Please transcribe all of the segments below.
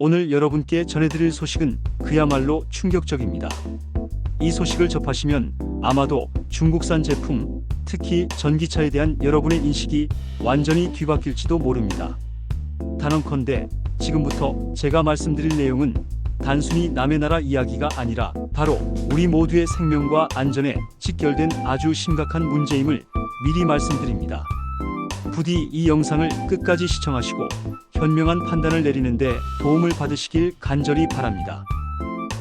오늘 여러분께 전해드릴 소식은 그야말로 충격적입니다. 이 소식을 접하시면 아마도 중국산 제품, 특히 전기차에 대한 여러분의 인식이 완전히 뒤바뀔지도 모릅니다. 단언컨대 지금부터 제가 말씀드릴 내용은 단순히 남의 나라 이야기가 아니라 바로 우리 모두의 생명과 안전에 직결된 아주 심각한 문제임을 미리 말씀드립니다. 부디 이 영상을 끝까지 시청하시고 현명한 판단을 내리는데 도움을 받으시길 간절히 바랍니다.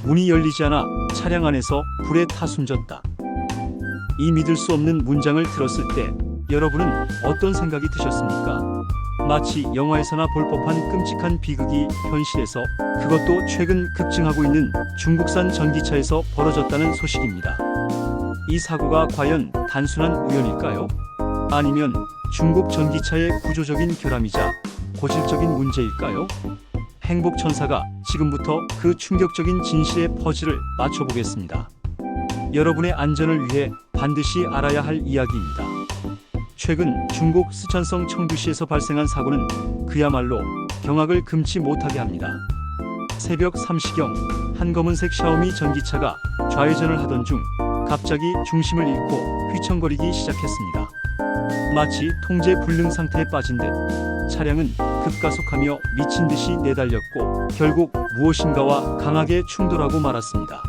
문이 열리지 않아 차량 안에서 불에 타 숨졌다. 이 믿을 수 없는 문장을 들었을 때 여러분은 어떤 생각이 드셨습니까? 마치 영화에서나 볼 법한 끔찍한 비극이 현실에서, 그것도 최근 급증하고 있는 중국산 전기차에서 벌어졌다는 소식입니다. 이 사고가 과연 단순한 우연일까요? 아니면 중국 전기차의 구조적인 결함이자 고질적인 문제일까요? 행복천사가 지금부터 그 충격적인 진실의 퍼즐을 맞춰보겠습니다. 여러분의 안전을 위해 반드시 알아야 할 이야기입니다. 최근 중국 쓰촨성 청두시에서 발생한 사고는 그야말로 경악을 금치 못하게 합니다. 새벽 3시경 한 검은색 샤오미 전기차가 좌회전을 하던 중 갑자기 중심을 잃고 휘청거리기 시작했습니다. 마치 통제 불능 상태에 빠진 듯 차량은 급가속하며 미친 듯이 내달렸고 결국 무엇인가와 강하게 충돌하고 말았습니다.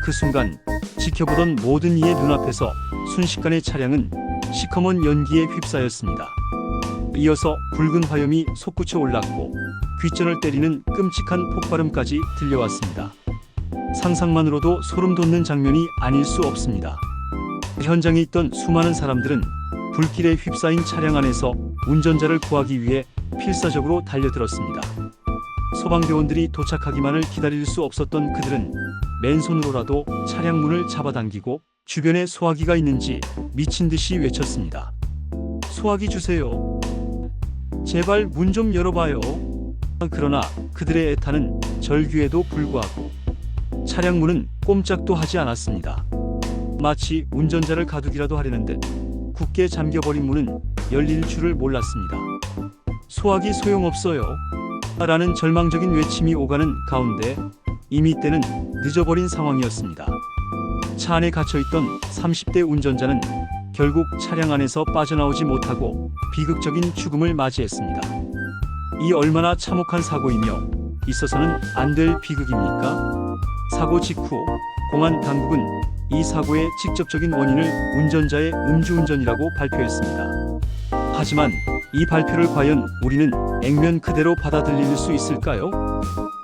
그 순간 지켜보던 모든 이의 눈앞에서 순식간에 차량은 시커먼 연기에 휩싸였습니다. 이어서 붉은 화염이 솟구쳐 올랐고 귓전을 때리는 끔찍한 폭발음까지 들려왔습니다. 상상만으로도 소름 돋는 장면이 아닐 수 없습니다. 현장에 있던 수많은 사람들은 불길에 휩싸인 차량 안에서 운전자를 구하기 위해 필사적으로 달려들었습니다. 소방대원들이 도착하기만을 기다릴 수 없었던 그들은 맨손으로라도 차량 문을 잡아당기고 주변에 소화기가 있는지 미친 듯이 외쳤습니다. 소화기 주세요. 제발 문 좀 열어봐요. 그러나 그들의 애타는 절규에도 불구하고 차량 문은 꼼짝도 하지 않았습니다. 마치 운전자를 가두기라도 하려는 듯 굳게 잠겨버린 문은 열릴 줄을 몰랐습니다. 소화기 소용없어요. 라는 절망적인 외침이 오가는 가운데 이미 때는 늦어버린 상황이었습니다. 차 안에 갇혀있던 30대 운전자는 결국 차량 안에서 빠져나오지 못하고 비극적인 죽음을 맞이했습니다. 이 얼마나 참혹한 사고이며 있어서는 안 될 비극입니까? 사고 직후 공안 당국은 이 사고의 직접적인 원인을 운전자의 음주운전이라고 발표했습니다. 하지만 이 발표를 과연 우리는 액면 그대로 받아들일 수 있을까요?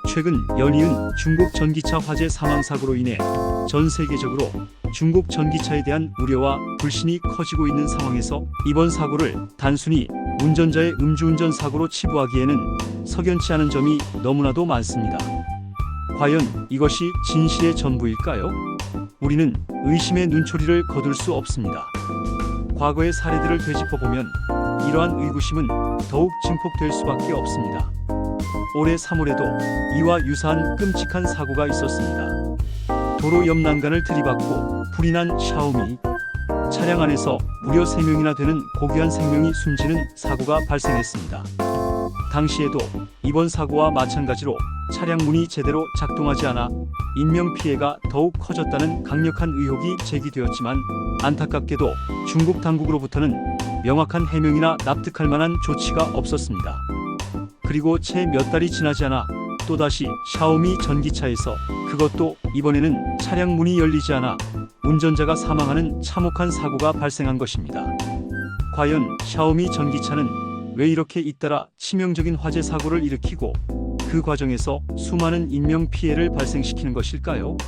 최근 연이은 중국 전기차 화재 사망사고로 인해 전 세계적으로 중국 전기차에 대한 우려와 불신이 커지고 있는 상황에서 이번 사고를 단순히 운전자의 음주운전 사고로 치부하기에는 석연치 않은 점이 너무나도 많습니다. 과연 이것이 진실의 전부일까요? 우리는 의심의 눈초리를 거둘 수 없습니다. 과거의 사례들을 되짚어보면 이러한 의구심은 더욱 증폭될 수밖에 없습니다. 올해 3월에도 이와 유사한 끔찍한 사고가 있었습니다. 도로 옆 난간을 들이받고 불이 난 샤오미 차량 안에서 무려 3명이나 되는 고귀한 생명이 숨지는 사고가 발생했습니다. 당시에도 이번 사고와 마찬가지로 차량 문이 제대로 작동하지 않아 인명피해가 더욱 커졌다는 강력한 의혹이 제기되었지만 안타깝게도 중국 당국으로부터는 명확한 해명이나 납득할 만한 조치가 없었습니다. 그리고 채 몇 달이 지나지 않아 또다시 샤오미 전기차에서, 그것도 이번에는 차량 문이 열리지 않아 운전자가 사망하는 참혹한 사고가 발생한 것입니다. 과연 샤오미 전기차는 왜 이렇게 잇따라 치명적인 화재 사고를 일으키고 그 과정에서 수많은 인명피해를 발생시키는 것일까요?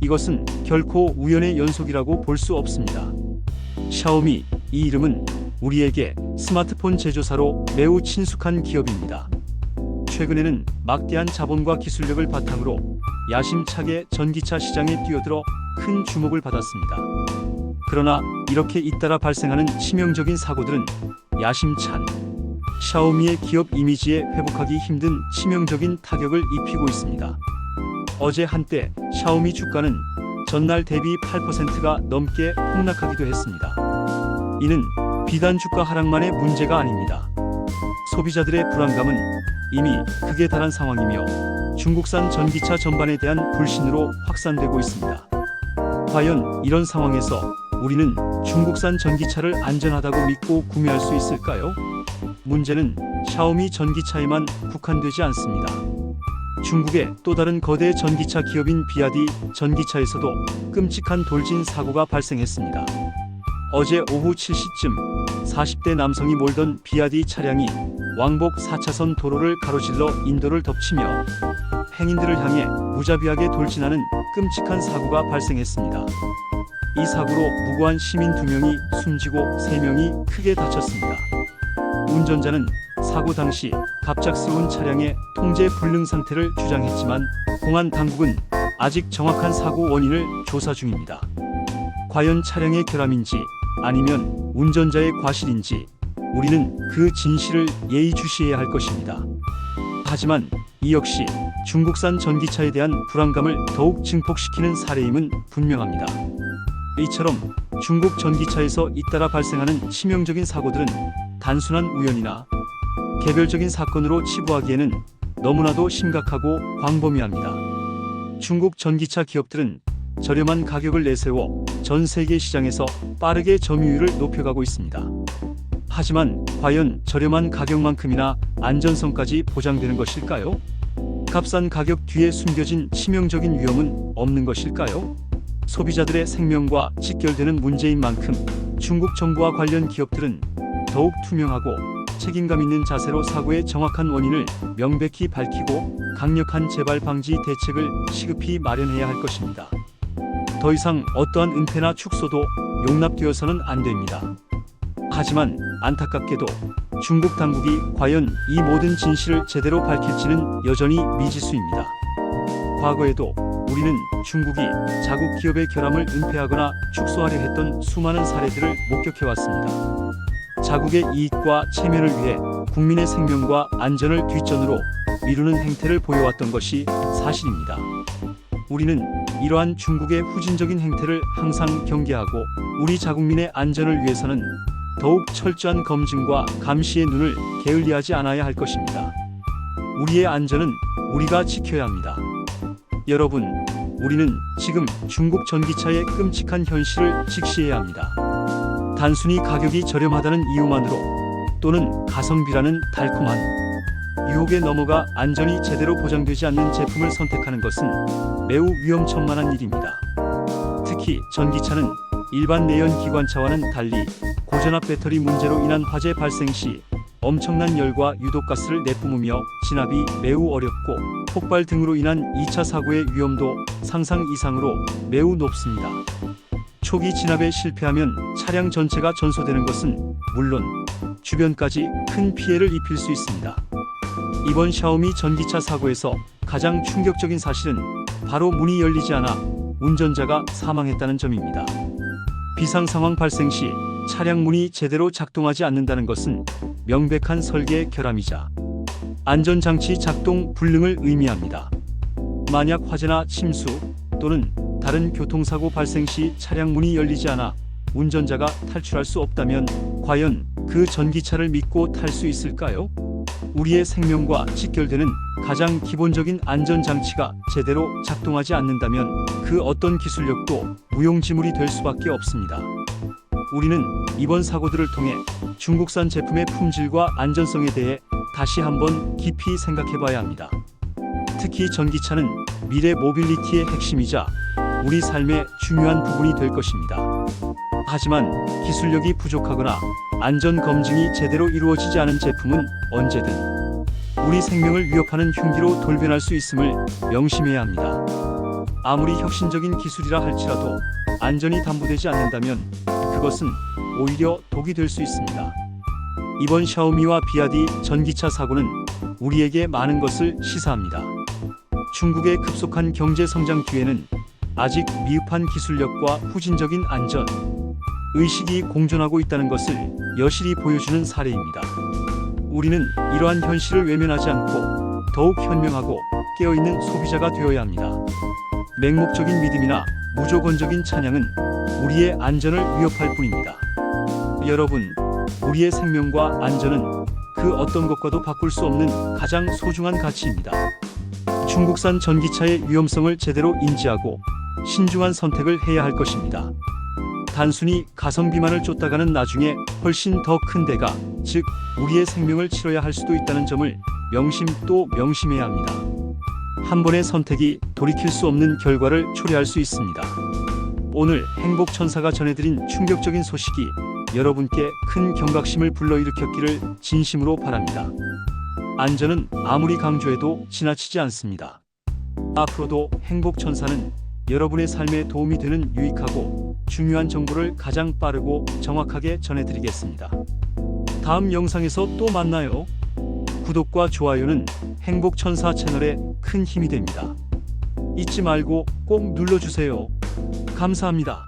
이것은 결코 우연의 연속이라고 볼 수 없습니다. 샤오미, 이 이름은 우리에게 스마트폰 제조사로 매우 친숙한 기업입니다. 최근에는 막대한 자본과 기술력을 바탕으로 야심차게 전기차 시장에 뛰어들어 큰 주목을 받았습니다. 그러나 이렇게 잇따라 발생하는 치명적인 사고들은 야심찬 샤오미의 기업 이미지에 회복하기 힘든 치명적인 타격을 입히고 있습니다. 어제 한때 샤오미 주가는 전날 대비 8%가 넘게 폭락하기도 했습니다. 이는 비단 주가 하락만의 문제가 아닙니다. 소비자들의 불안감은 이미 극에 달한 상황이며 중국산 전기차 전반에 대한 불신으로 확산되고 있습니다. 과연 이런 상황에서 우리는 중국산 전기차를 안전하다고 믿고 구매할 수 있을까요? 문제는 샤오미 전기차에만 국한되지 않습니다. 중국의 또 다른 거대 전기차 기업인 비아디 전기차에서도 끔찍한 돌진 사고가 발생했습니다. 어제 오후 7시쯤 40대 남성이 몰던 비아디 차량이 왕복 4차선 도로를 가로질러 인도를 덮치며 행인들을 향해 무자비하게 돌진하는 끔찍한 사고가 발생했습니다. 이 사고로 무고한 시민 2명이 숨지고 3명이 크게 다쳤습니다. 운전자는 사고 당시 갑작스러운 차량의 통제 불능 상태를 주장했지만 공안 당국은 아직 정확한 사고 원인을 조사 중입니다. 과연 차량의 결함인지 아니면 운전자의 과실인지 우리는 그 진실을 예의주시해야 할 것입니다. 하지만 이 역시 중국산 전기차에 대한 불안감을 더욱 증폭시키는 사례임은 분명합니다. 이처럼 중국 전기차에서 잇따라 발생하는 치명적인 사고들은 단순한 우연이나 개별적인 사건으로 치부하기에는 너무나도 심각하고 광범위합니다. 중국 전기차 기업들은 저렴한 가격을 내세워 전 세계 시장에서 빠르게 점유율을 높여가고 있습니다. 하지만 과연 저렴한 가격만큼이나 안전성까지 보장되는 것일까요? 값싼 가격 뒤에 숨겨진 치명적인 위험은 없는 것일까요? 소비자들의 생명과 직결되는 문제인 만큼 중국 정부와 관련 기업들은 더욱 투명하고 책임감 있는 자세로 사고의 정확한 원인을 명백히 밝히고 강력한 재발 방지 대책을 시급히 마련해야 할 것입니다. 더 이상 어떠한 은폐나 축소도 용납되어서는 안 됩니다. 하지만 안타깝게도 중국 당국이 과연 이 모든 진실을 제대로 밝힐지는 여전히 미지수입니다. 과거에도 우리는 중국이 자국 기업의 결함을 은폐하거나 축소하려 했던 수많은 사례들을 목격해왔습니다. 자국의 이익과 체면을 위해 국민의 생명과 안전을 뒷전으로 미루는 행태를 보여왔던 것이 사실입니다. 우리는 이러한 중국의 후진적인 행태를 항상 경계하고 우리 자국민의 안전을 위해서는 더욱 철저한 검증과 감시의 눈을 게을리하지 않아야 할 것입니다. 우리의 안전은 우리가 지켜야 합니다. 여러분, 우리는 지금 중국 전기차의 끔찍한 현실을 직시해야 합니다. 단순히 가격이 저렴하다는 이유만으로 또는 가성비라는 달콤한 유혹에 넘어가 안전이 제대로 보장되지 않는 제품을 선택하는 것은 매우 위험천만한 일입니다. 특히 전기차는 일반 내연 기관차와는 달리 고전압 배터리 문제로 인한 화재 발생 시 엄청난 열과 유독가스를 내뿜으며 진압이 매우 어렵고 폭발 등으로 인한 2차 사고의 위험도 상상 이상으로 매우 높습니다. 초기 진압에 실패하면 차량 전체가 전소되는 것은 물론 주변까지 큰 피해를 입힐 수 있습니다. 이번 샤오미 전기차 사고에서 가장 충격적인 사실은 바로 문이 열리지 않아 운전자가 사망했다는 점입니다. 비상 상황 발생 시 차량 문이 제대로 작동하지 않는다는 것은 명백한 설계 결함이자 안전장치 작동 불능을 의미합니다. 만약 화재나 침수 또는 다른 교통사고 발생 시 차량 문이 열리지 않아 운전자가 탈출할 수 없다면 과연 그 전기차를 믿고 탈 수 있을까요? 우리의 생명과 직결되는 가장 기본적인 안전장치가 제대로 작동하지 않는다면 그 어떤 기술력도 무용지물이 될 수밖에 없습니다. 우리는 이번 사고들을 통해 중국산 제품의 품질과 안전성에 대해 다시 한번 깊이 생각해봐야 합니다. 특히 전기차는 미래 모빌리티의 핵심이자 우리 삶의 중요한 부분이 될 것입니다. 하지만 기술력이 부족하거나 안전 검증이 제대로 이루어지지 않은 제품은 언제든 우리 생명을 위협하는 흉기로 돌변할 수 있음을 명심해야 합니다. 아무리 혁신적인 기술이라 할지라도 안전이 담보되지 않는다면 그것은 오히려 독이 될 수 있습니다. 이번 샤오미와 비아디 전기차 사고는 우리에게 많은 것을 시사합니다. 중국의 급속한 경제 성장 뒤에는 아직 미흡한 기술력과 후진적인 안전 의식이 공존하고 있다는 것을 여실히 보여주는 사례입니다. 우리는 이러한 현실을 외면하지 않고 더욱 현명하고 깨어있는 소비자가 되어야 합니다. 맹목적인 믿음이나 무조건적인 찬양은 우리의 안전을 위협할 뿐입니다. 여러분, 우리의 생명과 안전은 그 그 어떤 것과도 바꿀 수 없는 가장 소중한 가치입니다. 중국산 전기차의 위험성을 제대로 인지하고 신중한 선택을 해야 할 것입니다. 단순히 가성비만을 쫓다가는 나중에 훨씬 더 큰 대가, 즉 우리의 생명을 치러야 할 수도 있다는 점을 명심 또 명심해야 합니다. 한 번의 선택이 돌이킬 수 없는 결과를 초래할 수 있습니다. 오늘 행복천사가 전해드린 충격적인 소식이 여러분께 큰 경각심을 불러일으켰기를 진심으로 바랍니다. 안전은 아무리 강조해도 지나치지 않습니다. 앞으로도 행복천사는 여러분의 삶에 도움이 되는 유익하고 중요한 정보를 가장 빠르고 정확하게 전해드리겠습니다. 다음 영상에서 또 만나요. 구독과 좋아요는 행복천사 채널에 큰 힘이 됩니다. 잊지 말고 꼭 눌러주세요. 감사합니다.